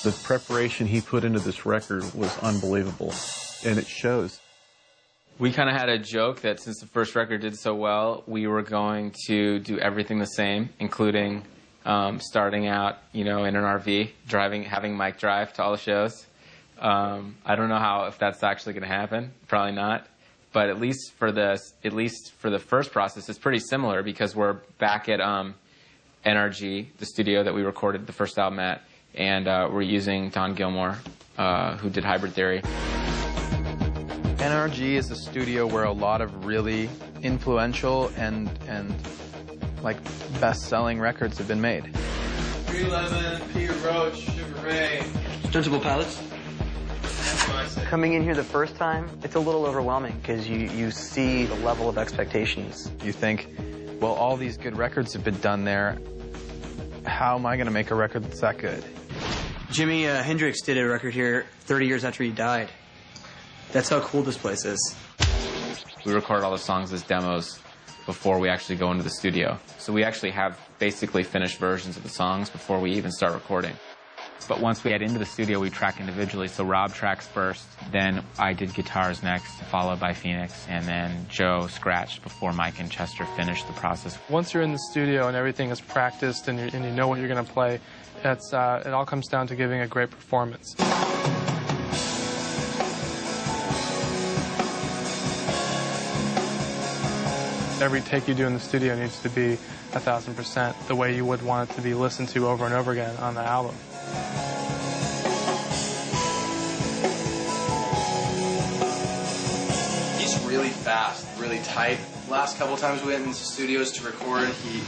The preparation he put into this record was unbelievable, and it shows. We kind of had a joke that since the first record did so well, we were going to do everything the same, including starting out, in an RV, having Mike drive to all the shows. I don't know if that's actually going to happen. Probably not. But at least for the first process, it's pretty similar because we're back at NRG, the studio that we recorded the first album at, and we're using Don Gilmore, who did Hybrid Theory. NRG is a studio where a lot of really influential and like best-selling records have been made. 311, Peter Roach, Sugar Ray. Sensible Pilots. Coming in here the first time, it's a little overwhelming because you see the level of expectations. You think, well, all these good records have been done there. How am I going to make a record that's that good? Jimi Hendrix did a record here 30 years after he died. That's how cool this place is. We record all the songs as demos before we actually go into the studio. So we actually have basically finished versions of the songs before we even start recording. But once we get into the studio, we track individually. So Rob tracks first, then I did guitars next, followed by Phoenix, and then Joe scratched before Mike and Chester finished the process. Once you're in the studio and everything is practiced and you know what you're going to play, it all comes down to giving a great performance. Every take you do in the studio needs to be 1,000% the way you would want it to be listened to over and over again on the album. He's really fast, really tight. Last couple times we went into studios to record, he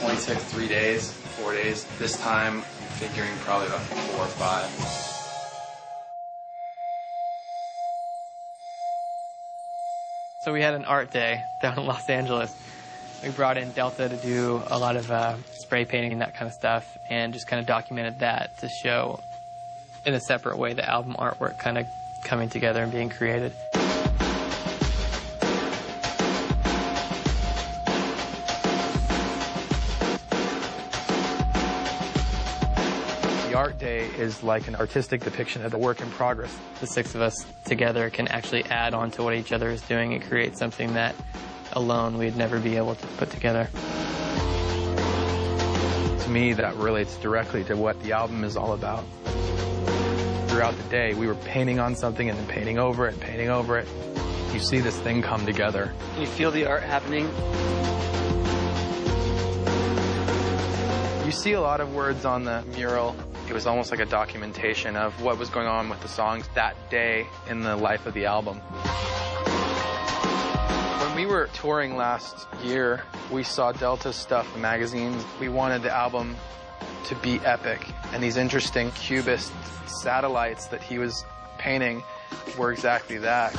only took 3 days, 4 days. This time, I'm figuring probably about 4 or 5. So we had an art day down in Los Angeles. We brought in Delta to do a lot of spray painting and that kind of stuff, and just kind of documented that to show in a separate way the album artwork kind of coming together and being created. The art day is like an artistic depiction of the work in progress. The 6 of us together can actually add on to what each other is doing and create something that alone we'd never be able to put together. To me, that relates directly to what the album is all about. Throughout the day, we were painting on something and then painting over it and painting over it. You see this thing come together. Can you feel the art happening? You see a lot of words on the mural. It was almost like a documentation of what was going on with the songs that day in the life of the album. When we were touring last year, we saw Delta's stuff in magazines. We wanted the album to be epic, and these interesting cubist satellites that he was painting were exactly that.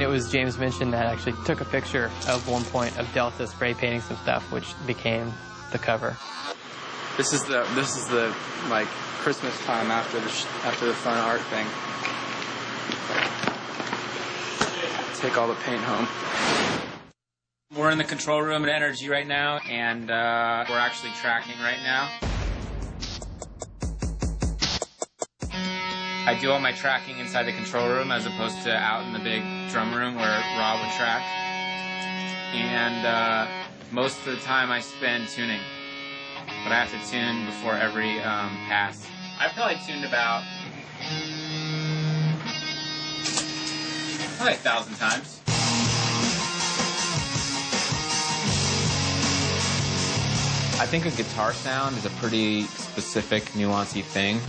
It was James Minchin that actually took a picture of one point of Delta spray painting some stuff, which became the cover. This is the like Christmas time after the fun art thing. Take all the paint home. We're in the control room at NRG right now, and we're actually tracking right now. I do all my tracking inside the control room as opposed to out in the big drum room where Rob would track. And most of the time I spend tuning. But I have to tune before every pass. I've probably tuned about 1,000 times. I think a guitar sound is a pretty specific, nuancy thing.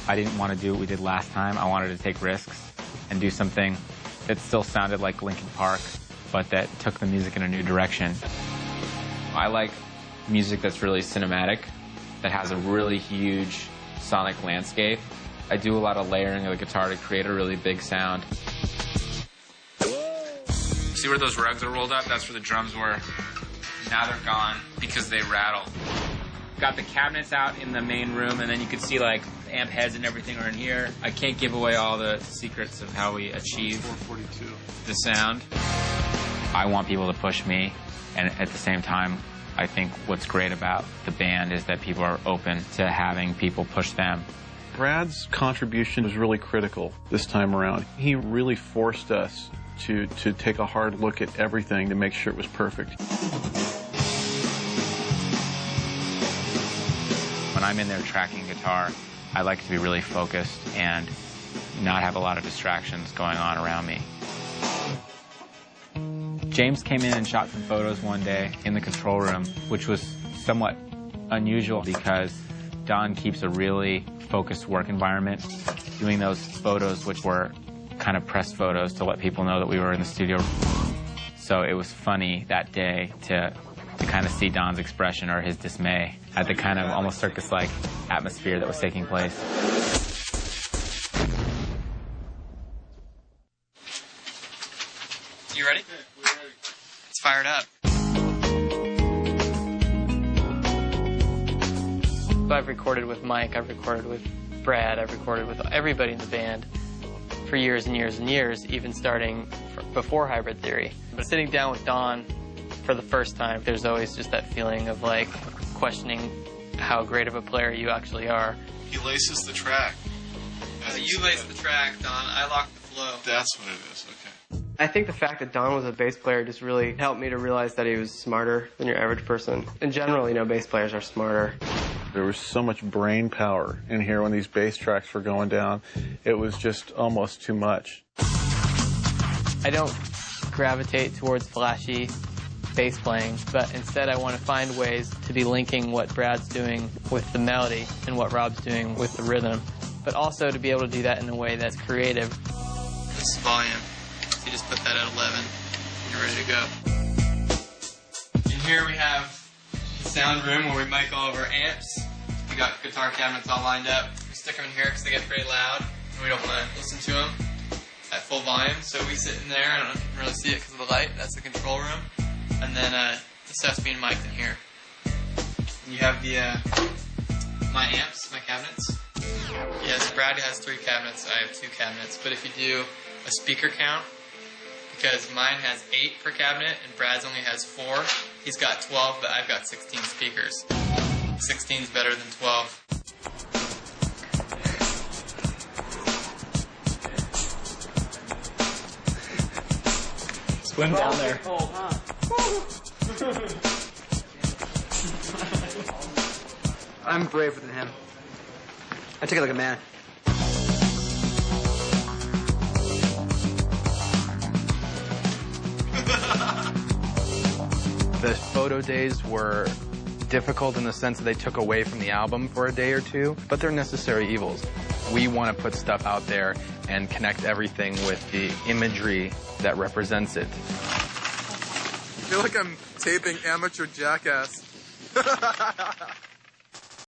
I didn't want to do what we did last time. I wanted to take risks and do something that still sounded like Linkin Park, but that took the music in a new direction. I like music that's really cinematic, that has a really huge sonic landscape. I do a lot of layering of the guitar to create a really big sound. See where those rugs are rolled up? That's where the drums were. Now they're gone because they rattle. Got the cabinets out in the main room, and then you could see like amp heads and everything are in here. I can't give away all the secrets of how we achieve 442. the sound. I want people to push me, and at the same time, I think what's great about the band is that people are open to having people push them. Brad's contribution was really critical this time around. He really forced us to take a hard look at everything to make sure it was perfect. When I'm in there tracking guitar, I like to be really focused and not have a lot of distractions going on around me. James came in and shot some photos one day in the control room, which was somewhat unusual because Don keeps a really focused work environment. Doing those photos, which were kind of press photos to let people know that we were in the studio. So it was funny that day to kind of see Don's expression or his dismay at the kind of almost circus-like atmosphere that was taking place. You ready? It's fired up. I've recorded with Mike, I've recorded with Brad, I've recorded with everybody in the band for years and years and years, even starting before Hybrid Theory. But sitting down with Don for the first time, there's always just that feeling of like questioning how great of a player you actually are. He laces the track. You lace the track, Don. I lock the flow. That's what it is, okay. I think the fact that Don was a bass player just really helped me to realize that he was smarter than your average person. In general, you know, bass players are smarter. There was so much brain power in here when these bass tracks were going down. It was just almost too much. I don't gravitate towards flashy bass playing, but instead I want to find ways to be linking what Brad's doing with the melody and what Rob's doing with the rhythm, but also to be able to do that in a way that's creative. This is volume. So you just put that at 11 and you're ready to go. In here we have the sound room where we mic all of our amps. We got guitar cabinets all lined up. We stick them in here because they get pretty loud and we don't want to listen to them at full volume, so we sit in there. I don't know if you can really see it because of the light. That's the control room. And then the stuff's being mic'd in here. And you have the my amps, my cabinets. Yes, Brad has 3 cabinets. I have 2 cabinets. But if you do a speaker count, because mine has 8 per cabinet and Brad's only has 4, he's got 12, but I've got 16 speakers. 16 is better than 12. Swim down there. Cold, huh? I'm braver than him. I take it like a man. The photo days were difficult in the sense that they took away from the album for a day or two, but they're necessary evils. We want to put stuff out there and connect everything with the imagery that represents it. I feel like I'm taping Amateur Jackass.